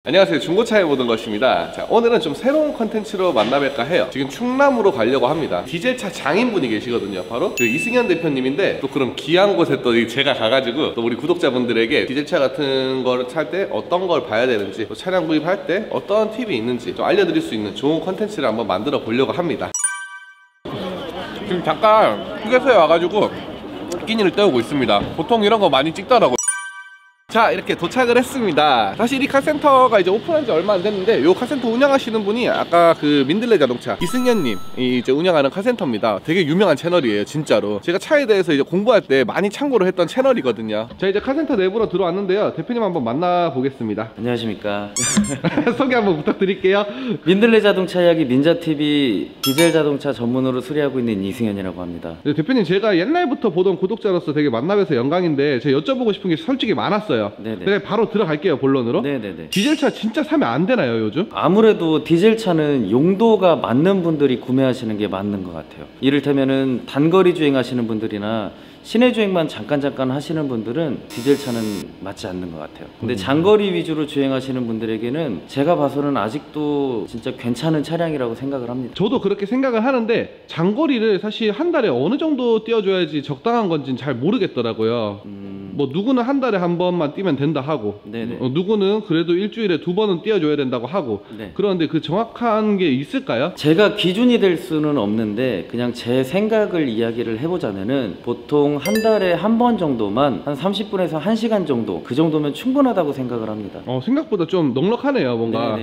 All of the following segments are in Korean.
안녕하세요, 중고차의 모든 것입니다. 자, 오늘은 좀 새로운 컨텐츠로 만나뵐까 해요. 지금 충남으로 가려고 합니다. 디젤차 장인분이 계시거든요. 바로 그 이승현 대표님인데, 또 그럼 귀한 곳에 또 제가 가가지고 또 우리 구독자분들에게 디젤차 같은 거를 살 때 어떤 걸 봐야 되는지, 또 차량 구입할 때 어떤 팁이 있는지 좀 알려드릴 수 있는 좋은 컨텐츠를 한번 만들어 보려고 합니다. 지금 잠깐 휴게소에 와가지고 끼니를 때우고 있습니다. 보통 이런 거 많이 찍더라고요. 자, 이렇게 도착을 했습니다. 사실 이 카센터가 이제 오픈한 지 얼마 안 됐는데, 요 카센터 운영하시는 분이 아까 그 민들레 자동차 이승현님 이제 운영하는 카센터입니다. 되게 유명한 채널이에요, 진짜로. 제가 차에 대해서 이제 공부할 때 많이 참고를 했던 채널이거든요. 자, 이제 카센터 내부로 들어왔는데요. 대표님 한번 만나보겠습니다. 안녕하십니까. 소개 한번 부탁드릴게요. 민들레 자동차 이야기 민자TV 디젤 자동차 전문으로 수리하고 있는 이승현이라고 합니다. 네, 대표님, 제가 옛날부터 보던 구독자로서 되게 만나뵈서 영광인데, 제가 여쭤보고 싶은 게 솔직히 많았어요. 네네. 그래, 바로 들어갈게요, 본론으로. 네네네. 디젤차 진짜 사면 안 되나요, 요즘? 아무래도 디젤차는 용도가 맞는 분들이 구매하시는 게 맞는 것 같아요. 이를테면은 단거리 주행하시는 분들이나 시내 주행만 잠깐 하시는 분들은 디젤차는 맞지 않는 것 같아요. 근데 장거리 위주로 주행하시는 분들에게는 제가 봐서는 아직도 진짜 괜찮은 차량이라고 생각을 합니다. 저도 그렇게 생각을 하는데, 장거리를 사실 한 달에 어느 정도 뛰어줘야지 적당한 건지는 잘 모르겠더라고요. 뭐 누구는 한 달에 한 번만 뛰면 된다 하고, 누구는 그래도 일주일에 2번은 뛰어줘야 된다고 하고. 네. 그런데 그 정확한 게 있을까요? 제가 기준이 될 수는 없는데, 그냥 제 생각을 이야기를 해보자면은 보통 한 달에 한 번 정도만 한 30분에서 1시간 정도, 그 정도면 충분하다고 생각을 합니다. 생각보다 좀 넉넉하네요, 뭔가.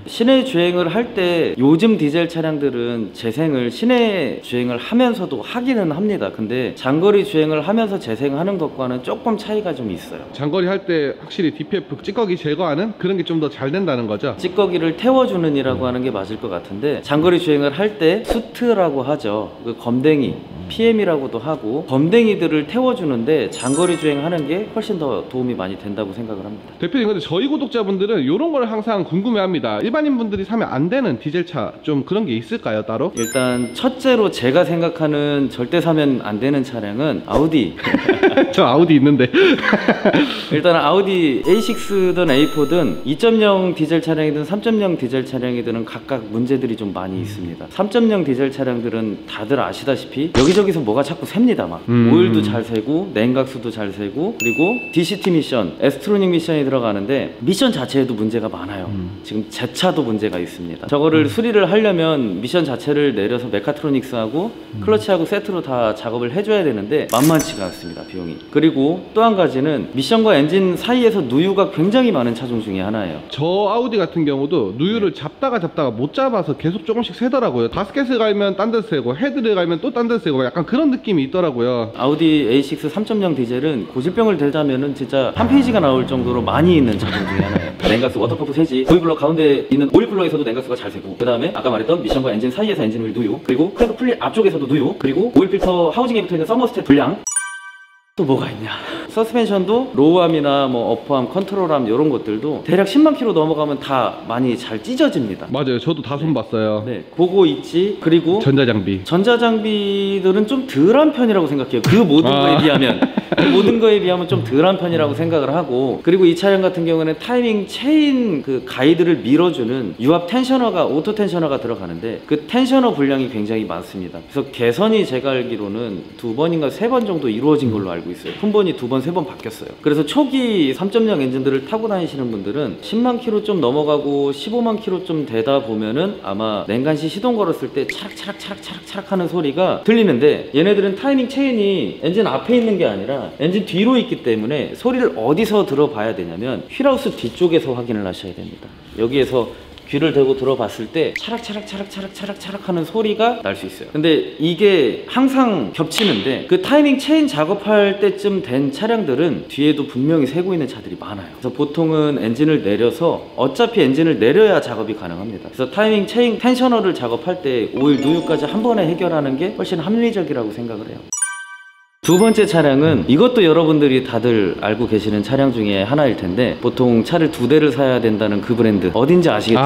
시내 주행을 할 때 요즘 디젤 차량들은 재생을 시내 주행을 하면서도 하기는 합니다. 근데 장거리 주행을 하면서 재생하는 것과는 조금 차이가 좀 있어요. 장거리 할 때 확실히 DPF 찌꺼기 제거하는 그런 게 좀 더 잘 된다는 거죠? 찌꺼기를 태워주는 이라고 하는 게 맞을 것 같은데, 장거리 주행을 할 때 수트라고 하죠. 그 검댕이 PM이라고도 하고, 검댕이들을 태워주는데 장거리 주행하는 게 훨씬 더 도움이 많이 된다고 생각을 합니다. 대표님, 근데 저희 구독자분들은 이런 걸 항상 궁금해합니다. 일반인 분들이 사면 안 되는 디젤차 좀 그런 게 있을까요, 따로? 일단 첫째로 제가 생각하는 절대 사면 안 되는 차량은 아우디. 저 아우디 있는데. 일단 아우디 A6든 A4든 2.0 디젤 차량이든 3.0 디젤 차량이든 각각 문제들이 좀 많이 있습니다. 3.0 디젤 차량들은 다들 아시다시피 여기저기서 뭐가 자꾸 셉니다. 막 오일도 잘 새고 냉각수도 잘 새고, 그리고 DCT 미션, 에스트로닉 미션이 들어가는데 미션 자체에도 문제가 많아요. 지금 제 차도 문제가 있습니다. 저거를 수리를 하려면 미션 자체를 내려서 메카트로닉스하고 클러치하고 세트로 다 작업을 해줘야 되는데 만만치가 않습니다, 비용이. 그리고 또 한 가지는 미션과 엔진 사이에서 누유가 굉장히 많은 차종 중에 하나예요. 저 아우디 같은 경우도 누유를 잡다가 못 잡아서 계속 조금씩 새더라고요. 가스켓을 갈면 딴 데서 새고, 헤드를 갈면 또 딴 데서 새고, 약간 그런 느낌이 있더라고요. 아우디 A6 3.0 디젤은 고질병을 들자면은 진짜 한 페이지가 나올 정도로 많이 있는 차종 중에 하나예요. 냉각수, 워터펌프 세지, 오일쿨러 가운데 있는 오일쿨러에서도 냉각수가 잘 새고, 그 다음에 아까 말했던 미션과 엔진 사이에서 엔진 오일 누유, 그리고 크랭크 풀리 앞쪽에서도 누유, 그리고 오일 필터 하우징에 붙어있는 서머스탯 불량. 또 뭐가 있냐, 서스펜션도 로우암이나 뭐 어퍼암, 컨트롤암 이런 것들도 대략 10만 킬로 넘어가면 다 많이 잘 찢어집니다. 맞아요, 저도 다 손봤어요. 네, 그거 있지. 그리고 전자장비들은 좀 덜한 편이라고 생각해요. 그 모든 거에 비하면 모든 거에 비하면 좀 덜한 편이라고 생각을 하고, 그리고 이 차량 같은 경우는 타이밍 체인 그 가이드를 밀어주는 유압 텐셔너가, 오토 텐셔너가 들어가는데, 그 텐셔너 분량이 굉장히 많습니다. 그래서 개선이 제가 알기로는 2번인가 3번 정도 이루어진 걸로 알고 있어요. 품번이 2번, 3번 바뀌었어요. 그래서 초기 3.0 엔진들을 타고 다니시는 분들은 10만 킬로 좀 넘어가고 15만 킬로 좀 되다 보면은 아마 냉간시 시동 걸었을 때 차락차락 하는 소리가 들리는데, 얘네들은 타이밍 체인이 엔진 앞에 있는 게 아니라 엔진 뒤로 있기 때문에 소리를 어디서 들어봐야 되냐면 휠하우스 뒤쪽에서 확인을 하셔야 됩니다. 여기에서 귀를 대고 들어봤을 때 차락 하는 소리가 날 수 있어요. 근데 이게 항상 겹치는데, 그 타이밍 체인 작업할 때쯤 된 차량들은 뒤에도 분명히 새고 있는 차들이 많아요. 그래서 보통은 엔진을 내려서, 어차피 엔진을 내려야 작업이 가능합니다. 그래서 타이밍 체인 텐셔너를 작업할 때 오일 누유까지 한 번에 해결하는 게 훨씬 합리적이라고 생각을 해요. 두 번째 차량은 이것도 여러분들이 다들 알고 계시는 차량 중에 하나일 텐데, 보통 차를 2대를 사야 된다는 그 브랜드 어딘지 아시겠죠?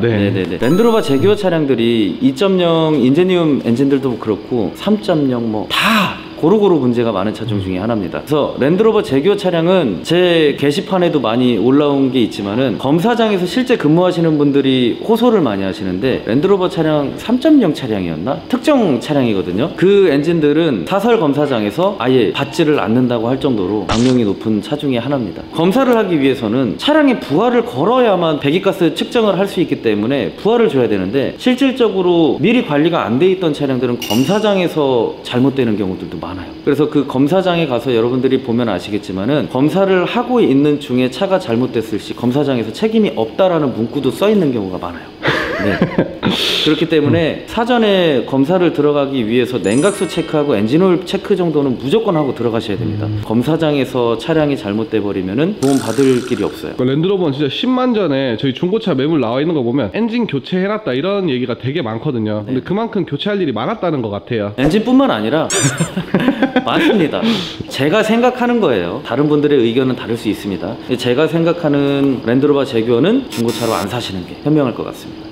네네네. 랜드로버 제규어 차량들이 2.0 인제니움 엔진들도 그렇고 3.0 뭐 다 고루고루 문제가 많은 차종 중에 하나입니다. 그래서 랜드로버 제규어 차량은 제 게시판에도 많이 올라온 게 있지만은 검사장에서 실제 근무하시는 분들이 호소를 많이 하시는데 랜드로버 차량 3.0 차량이었나? 특정 차량이거든요. 그 엔진들은 사설 검사장에서 아예 받지를 않는다고 할 정도로 악명이 높은 차 중에 하나입니다. 검사를 하기 위해서는 차량에 부하를 걸어야만 배기가스 측정을 할 수 있기 때문에 부하를 줘야 되는데 실질적으로 미리 관리가 안 돼 있던 차량들은 검사장에서 잘못되는 경우들도 많아요. 그래서 그 검사장에 가서 여러분들이 보면 아시겠지만은 검사를 하고 있는 중에 차가 잘못됐을 시 검사장에서 책임이 없다라는 문구도 써 있는 경우가 많아요. 네. 그렇기 때문에 사전에 검사를 들어가기 위해서 냉각수 체크하고 엔진오일 체크 정도는 무조건 하고 들어가셔야 됩니다. 검사장에서 차량이 잘못돼 버리면은 도움 받을 길이 없어요. 랜드로버는 진짜 10만 전에 저희 중고차 매물 나와 있는 거 보면 엔진 교체해놨다 이런 얘기가 되게 많거든요. 근데 그만큼 교체할 일이 많았다는 것 같아요. 엔진뿐만 아니라 많습니다. 제가 생각하는 거예요. 다른 분들의 의견은 다를 수 있습니다. 제가 생각하는 랜드로버 제규어는 중고차로 안 사시는 게 현명할 것 같습니다.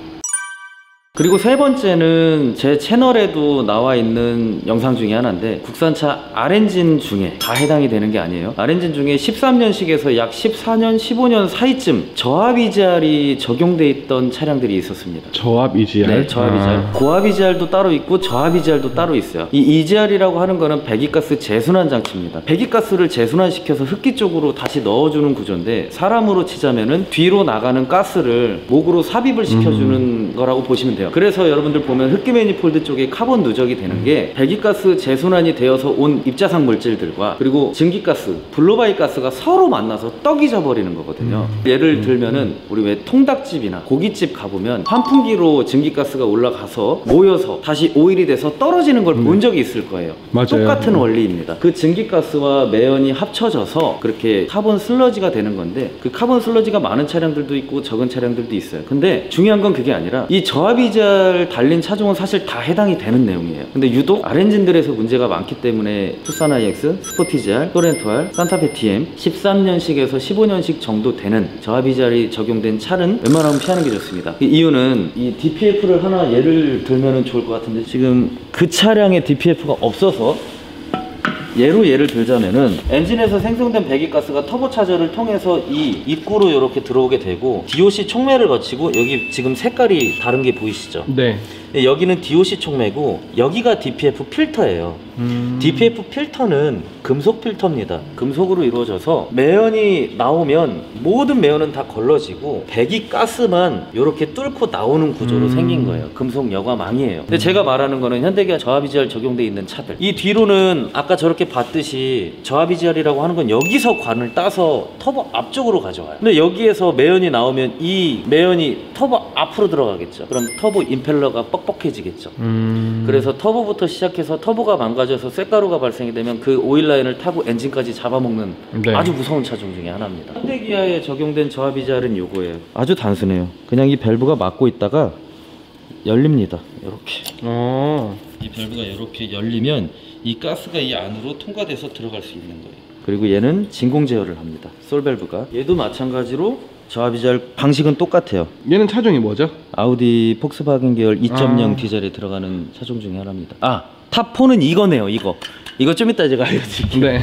그리고 세 번째는 제 채널에도 나와 있는 영상 중에 하나인데 국산차 R엔진 중에 다 해당이 되는 게 아니에요. R엔진 중에 13년식에서 약 14년, 15년 사이쯤 저압 EGR이 적용돼 있던 차량들이 있었습니다. 저압 EGR? 네, 저압 EGR. 고압 EGR도 따로 있고 저압 EGR도 따로 있어요. 이 EGR이라고 하는 거는 배기가스 재순환 장치입니다. 배기가스를 재순환시켜서 흡기 쪽으로 다시 넣어주는 구조인데 사람으로 치자면은 뒤로 나가는 가스를 목으로 삽입을 시켜주는 거라고 보시면 돼요. 그래서 여러분들 보면 흡기 매니폴드 쪽에 카본 누적이 되는 게 배기가스 재순환이 되어서 온 입자상 물질들과 그리고 증기가스, 블로바이 가스가 서로 만나서 떡이 져버리는 거거든요. 예를 들면은 우리 왜 통닭집이나 고깃집 가보면 환풍기로 증기가스가 올라가서 모여서 다시 오일이 돼서 떨어지는 걸 본 적이 있을 거예요. 맞아요. 똑같은 원리입니다. 그 증기가스와 매연이 합쳐져서 그렇게 카본 슬러지가 되는 건데 그 카본 슬러지가 많은 차량들도 있고 적은 차량들도 있어요. 근데 중요한 건 그게 아니라 이 저압 EGR 달린 차종은 사실 다 해당이 되는 내용이에요. 근데 유독 R엔진들에서 문제가 많기 때문에 투싼 IX, 스포티 GR, 소렌토 R, 산타페 TM 13년식에서 15년식 정도 되는 저압 EGR이 적용된 차는 웬만하면 피하는 게 좋습니다. 그 이유는 이 DPF를 하나 예를 들면 좋을 것 같은데 지금 그 차량에 DPF가 없어서 예를 들자면은 엔진에서 생성된 배기가스가 터보차저를 통해서 이 입구로 이렇게 들어오게 되고 DOC 촉매를 거치고 여기 지금 색깔이 다른 게 보이시죠? 네. 여기는 DOC 촉매고 여기가 DPF 필터예요. DPF 필터는 금속 필터입니다. 금속으로 이루어져서 매연이 나오면 모든 매연은 다 걸러지고 배기가스만 이렇게 뚫고 나오는 구조로 생긴 거예요. 금속 여과망이에요. 근데 제가 말하는 거는 현대기아 저압 EGR 적용돼 있는 차들, 이 뒤로는 아까 저렇게 봤듯이 저압 EGR이라고 하는 건 여기서 관을 따서 터보 앞쪽으로 가져와요. 근데 여기에서 매연이 나오면 이 매연이 터보 앞으로 들어가겠죠. 그럼 터보 임펠러가 뻑뻑해지겠죠. 그래서 터보부터 시작해서 터보가 망가져서 쇳가루가 발생이 되면 그 오일 라인을 타고 엔진까지 잡아먹는 네. 아주 무서운 차종 중에 하나입니다. 현대기아에 적용된 저압 EGR은 요거예요. 아주 단순해요. 그냥 이 밸브가 막고 있다가 열립니다. 이렇게. 이 밸브가 이렇게 열리면 이 가스가 이 안으로 통과돼서 들어갈 수 있는 거예요. 그리고 얘는 진공 제어를 합니다. 솔 밸브가. 얘도 마찬가지로 저압 EGR 방식은 똑같아요. 얘는 차종이 뭐죠? 아우디 폭스바겐 계열 2.0 디젤에 들어가는 차종 중에 하나입니다. 탑4는 이거네요. 이거 좀 이따 제가 알려드릴게요. 네.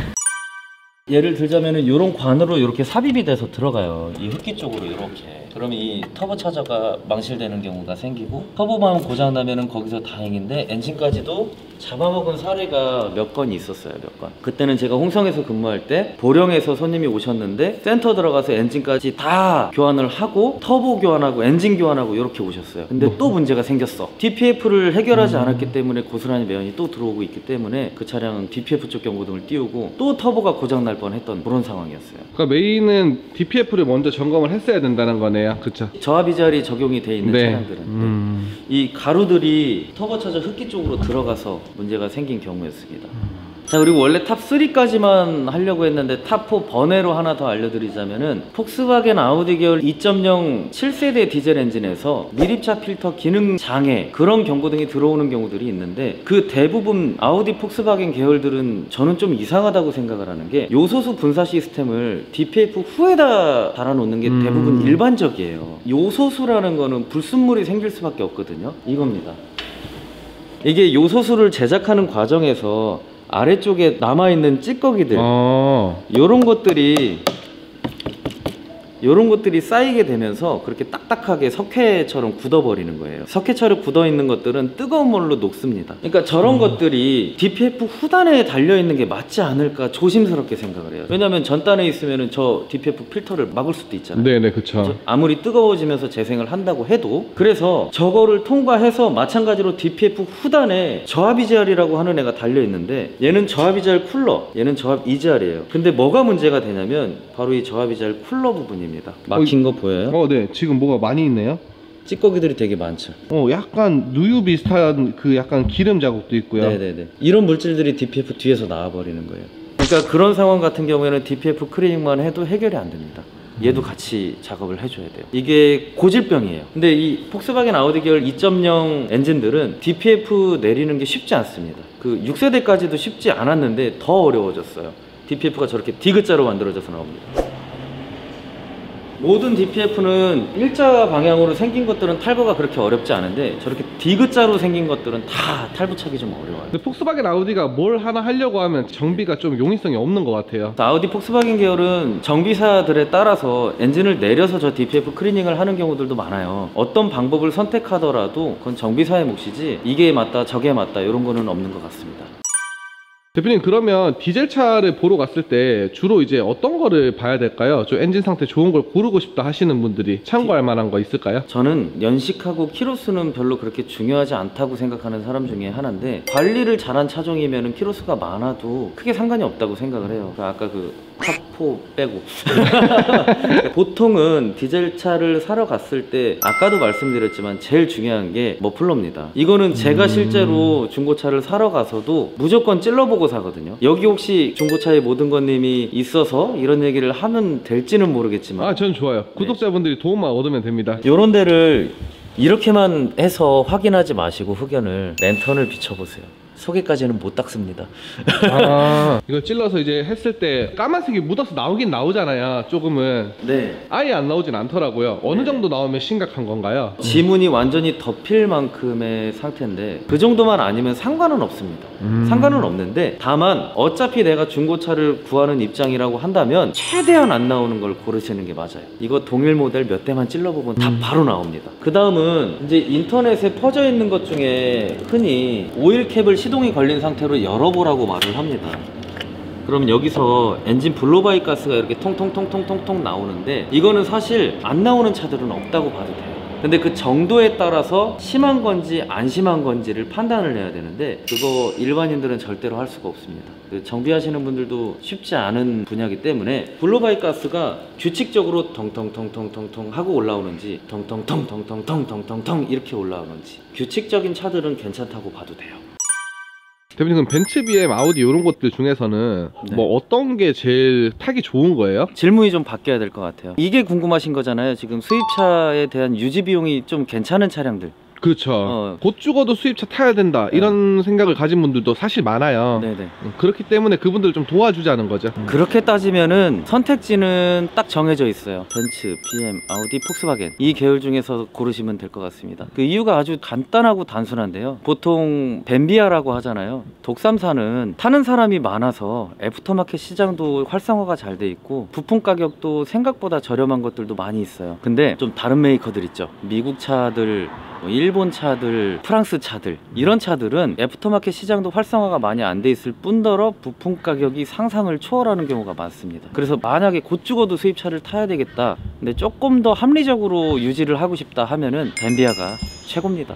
예를 들자면은 이런 관으로 이렇게 삽입이 돼서 들어가요. 이 흡기 쪽으로 이렇게. 그러면 이 터보 차저가 망실되는 경우가 생기고 터보만 고장 나면은 거기서 다행인데 엔진까지도 잡아먹은 사례가 몇 건 있었어요. 몇 건. 그때는 제가 홍성에서 근무할 때 보령에서 손님이 오셨는데 센터 들어가서 엔진까지 다 교환을 하고 터보 교환하고 엔진 교환하고 이렇게 오셨어요. 근데 또 문제가 생겼어. DPF를 해결하지 않았기 때문에 고스란히 매연이 또 들어오고 있기 때문에 그 차량은 DPF 쪽 경고등을 띄우고 또 터보가 고장 날 뻔했던 그런 상황이었어요. 그러니까 메인은 DPF를 먼저 점검을 했어야 된다는 거네요. 그쵸? 저압 EGR이 적용이 돼 있는 네. 차량들은 이 가루들이 터보차저 흡기 쪽으로 들어가서 문제가 생긴 경우였습니다. 자, 그리고 원래 탑3까지만 하려고 했는데 탑4 번외로 하나 더 알려드리자면은 폭스바겐 아우디 계열 2.0 7세대 디젤 엔진에서 미립차 필터 기능 장애 그런 경고등이 들어오는 경우들이 있는데 그 대부분 아우디 폭스바겐 계열들은 저는 좀 이상하다고 생각을 하는 게 요소수 분사 시스템을 DPF 후에다 달아놓는 게 대부분 일반적이에요. 요소수라는 거는 불순물이 생길 수밖에 없거든요. 이겁니다. 이게 요소수를 제작하는 과정에서 아래쪽에 남아있는 찌꺼기들 요런 것들이 쌓이게 되면서 그렇게 딱딱하게 석회처럼 굳어버리는 거예요. 석회처럼 굳어있는 것들은 뜨거운 물로 녹습니다. 그러니까 저런 것들이 DPF 후단에 달려있는 게 맞지 않을까 조심스럽게 생각을 해요. 왜냐면 전단에 있으면 저 DPF 필터를 막을 수도 있잖아요. 네네, 그쵸. 아무리 뜨거워지면서 재생을 한다고 해도. 그래서 저거를 통과해서 마찬가지로 DPF 후단에 저압 EGR이라고 하는 애가 달려있는데, 얘는 저압 EGR 쿨러, 얘는 저압 EGR이에요. 근데 뭐가 문제가 되냐면 바로 이 저압 EGR 쿨러 부분입니다. 막힌 거 보여요? 네. 지금 뭐가 많이 있네요. 찌꺼기들이 되게 많죠. 약간 누유 비슷한 그 약간 기름 자국도 있고요. 네네네. 이런 물질들이 DPF 뒤에서 나와버리는 거예요. 그러니까 그런 상황 같은 경우에는 DPF 클리닝만 해도 해결이 안 됩니다. 얘도 같이 작업을 해줘야 돼요. 이게 고질병이에요. 근데 이 폭스바겐 아우디 계열 2.0 엔진들은 DPF 내리는 게 쉽지 않습니다. 그 6세대까지도 쉽지 않았는데 더 어려워졌어요. DPF가 저렇게 디귿자로 만들어져서 나옵니다. 모든 DPF는 일자 방향으로 생긴 것들은 탈거가 그렇게 어렵지 않은데, 저렇게 디귿자로 생긴 것들은 다 탈부착이 좀 어려워요. 근데 폭스바겐 아우디가 뭘 하나 하려고 하면 정비가 좀 용이성이 없는 것 같아요. 아우디 폭스바겐 계열은 정비사들에 따라서 엔진을 내려서 저 DPF 클리닝을 하는 경우들도 많아요. 어떤 방법을 선택하더라도 그건 정비사의 몫이지 이게 맞다 저게 맞다 이런 거는 없는 것 같습니다. 대표님, 그러면 디젤차를 보러 갔을 때 주로 이제 어떤 거를 봐야 될까요? 좀 엔진 상태 좋은 걸 고르고 싶다 하시는 분들이 참고할 만한 거 있을까요? 저는 연식하고 키로수는 별로 그렇게 중요하지 않다고 생각하는 사람 중에 하나인데, 관리를 잘한 차종이면 키로수가 많아도 크게 상관이 없다고 생각을 해요. 아까 그 탑4 빼고 보통은 디젤차를 사러 갔을 때 아까도 말씀드렸지만 제일 중요한 게 머플러입니다. 이거는 제가 실제로 중고차를 사러 가서도 무조건 찔러보고 사거든요. 여기 혹시 중고차의 모든 것님이 있어서 이런 얘기를 하면 될지는 모르겠지만, 저는 좋아요. 구독자분들이 도움만 얻으면 됩니다. 요런 데를 이렇게만 해서 확인하지 마시고 흑연을 랜턴을 비춰보세요. 속에까지는 못 닦습니다. 이거 찔러서 이제 했을 때 까만색이 묻어서 나오긴 나오잖아요. 조금은. 네. 아예 안 나오진 않더라고요. 어느 정도 나오면 심각한 건가요? 지문이 완전히 덮일 만큼의 상태인데 그 정도만 아니면 상관은 없습니다. 상관은 없는데, 다만 어차피 내가 중고차를 구하는 입장이라고 한다면 최대한 안 나오는 걸 고르시는 게 맞아요. 이거 동일 모델 몇 대만 찔러보면 다 바로 나옵니다. 그 다음은 이제 인터넷에 퍼져 있는 것 중에 흔히 오일캡을 시동이 걸린 상태로 열어보라고 말을 합니다. 그럼 여기서 엔진 블로바이 가스가 이렇게 통통통통통통 나오는데, 이거는 사실 안 나오는 차들은 없다고 봐도 돼요. 근데 그 정도에 따라서 심한 건지 안 심한 건지를 판단을 해야 되는데, 그거 일반인들은 절대로 할 수가 없습니다. 그 정비하시는 분들도 쉽지 않은 분야이기 때문에 블로바이 가스가 규칙적으로 텅텅텅텅텅텅 하고 올라오는지, 텅텅텅텅텅텅텅텅 이렇게 올라오는지, 규칙적인 차들은 괜찮다고 봐도 돼요. 대표님, 그럼 벤츠, BM, 아우디 이런 것들 중에서는 네. 뭐 어떤 게 제일 타기 좋은 거예요? 질문이 좀 바뀌어야 될 것 같아요. 이게 궁금하신 거잖아요. 지금 수입차에 대한 유지 비용이 좀 괜찮은 차량들. 그렇죠. 곧 죽어도 수입차 타야 된다 이런 생각을 가진 분들도 사실 많아요. 네네. 그렇기 때문에 그분들을 좀 도와주자는 거죠. 그렇게 따지면은 선택지는 딱 정해져 있어요. 벤츠, BM, 아우디, 폭스바겐 이 계열 중에서 고르시면 될 것 같습니다. 그 이유가 아주 간단하고 단순한데요. 보통 벤비아라고 하잖아요. 독삼사는 타는 사람이 많아서 애프터마켓 시장도 활성화가 잘 돼 있고 부품 가격도 생각보다 저렴한 것들도 많이 있어요. 근데 좀 다른 메이커들 있죠. 미국 차들, 일본 차들, 프랑스 차들, 이런 차들은 애프터마켓 시장도 활성화가 많이 안 돼 있을 뿐더러 부품 가격이 상상을 초월하는 경우가 많습니다. 그래서 만약에 곧 죽어도 수입차를 타야 되겠다, 근데 조금 더 합리적으로 유지를 하고 싶다 하면은 벤비아가 최고입니다.